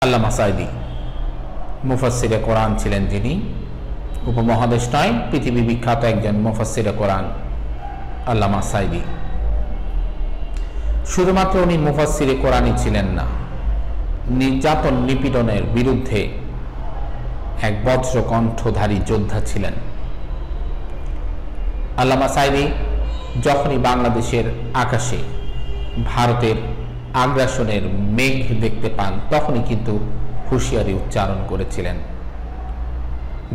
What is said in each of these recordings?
আল্লামা সাঈদী মুফাসসিরে কোরআন ছিলেন, যিনি উপমহাদেশ নয় পৃথিবী বিখ্যাত একজন মুফাসসিরে কোরআন আল্লামা সাঈদী। শুধুমাত্র উনি মুফাসসিরে কোরআনই ছিলেন না, নির্যাতন নিপীড়নের বিরুদ্ধে এক বজ্রকণ্ঠধারী যোদ্ধা ছিলেন। আল্লামা সাঈদী যখনই বাংলাদেশের আকাশে ভারতের আগ্রাসনের মেঘ দেখতে পান, তখনই কিন্তু হুঁশিয়ারি উচ্চারণ করেছিলেন।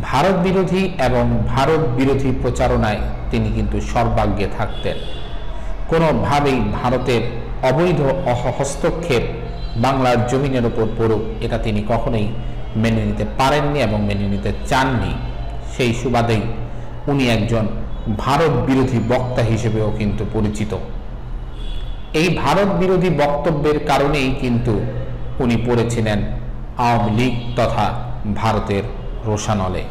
ভারত বিরোধী এবং ভারত বিরোধী প্রচারণায় তিনি কিন্তু সর্বাগ্রে থাকতেন। কোনোভাবেই ভারতের অবৈধ হস্তক্ষেপ বাংলার জমিনের উপর পড়ুক, এটা তিনি কখনোই মেনে নিতে পারেননি এবং মেনে নিতে চাননি। সেই সুবাদেই উনি একজন ভারত বিরোধী বক্তা হিসেবেও কিন্তু পরিচিত। এই ভারত বিরোধী বক্তব্যের কারণেই কিন্তু উনি পড়েছিলেন আওয়ামী লীগ তথা ভারতের রোষানলে।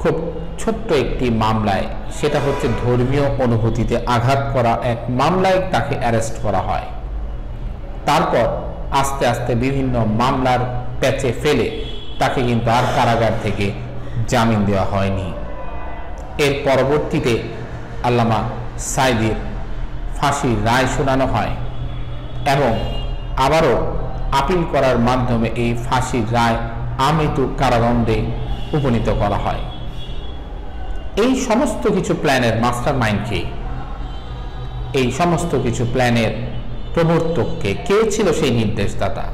খুব ছোট্ট একটি মামলায়, সেটা হচ্ছে ধর্মীয় অনুভূতিতে আঘাত করা এক মামলায় তাকে অ্যারেস্ট করা হয়। তারপর আস্তে আস্তে বিভিন্ন মামলার প্যাচে ফেলে তাকে কিন্তু আর কারাগার থেকে জামিন দেওয়া হয়নি। এর পরবর্তীতে আল্লামা সাঈদীর ফাঁসির রায় শোনানো হয় এবং আবারও আপিল করার মাধ্যমে এই ফাঁসির রায় আমৃত্যু কারাদণ্ডে উপনীত করা হয়। এই সমস্ত কিছু প্ল্যানের মাস্টার মাইন্ডকে, এই সমস্ত কিছু প্ল্যানের প্রবর্তককে, কে ছিল সেই নির্দেশদাতা?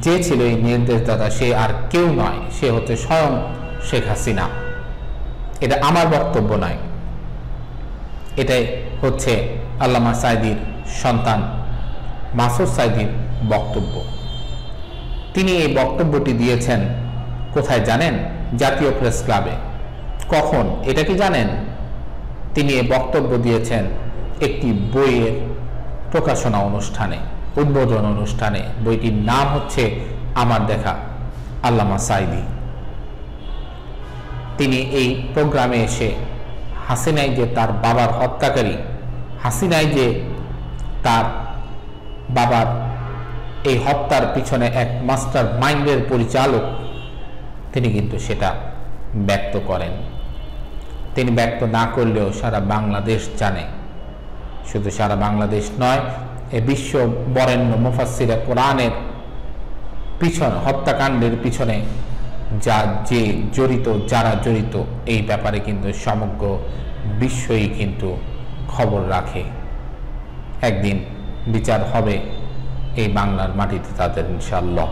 যে ছিল এই নির্দেশদাতা সে আর কেউ নয়, সে হচ্ছে স্বয়ং শেখ হাসিনা। এটা আমার বক্তব্য নয়, এটাই হচ্ছে আল্লামা সাঈদীর সন্তান মাসুদ সাঈদীর বক্তব্য। তিনি এই বক্তব্যটি দিয়েছেন কোথায় জানেন? জাতীয় প্রেস ক্লাবে। কখন এটা কি জানেন? তিনি এই বক্তব্য দিয়েছেন একটি বইয়ের প্রকাশনা অনুষ্ঠানে, উদ্বোধন অনুষ্ঠানে। বইটির নাম হচ্ছে আমার দেখা আল্লামা সাঈদী। তিনি এই প্রোগ্রামে এসে হাসিনাই যে তার বাবার হত্যাকারী, হাসিনাই যে তার বাবার এই হত্যার পিছনে এক মাস্টার মাইন্ডের পরিচালক, তিনি কিন্তু সেটা ব্যক্ত করেন। তিনি ব্যক্ত না করলেও সারা বাংলাদেশ জানে। শুধু সারা বাংলাদেশ নয়, এ বিশ্ব বরেণ্য মুফাসসিরে কোরআনের পিছনে, হত্যাকাণ্ডের পিছনে যারা জড়িত এই ব্যাপারে কিন্তু সমগ্র বিশ্বই কিন্তু খবর রাখে। একদিন বিচার হবে এই বাংলার মাটিতে তাদের, ইনশাআল্লাহ।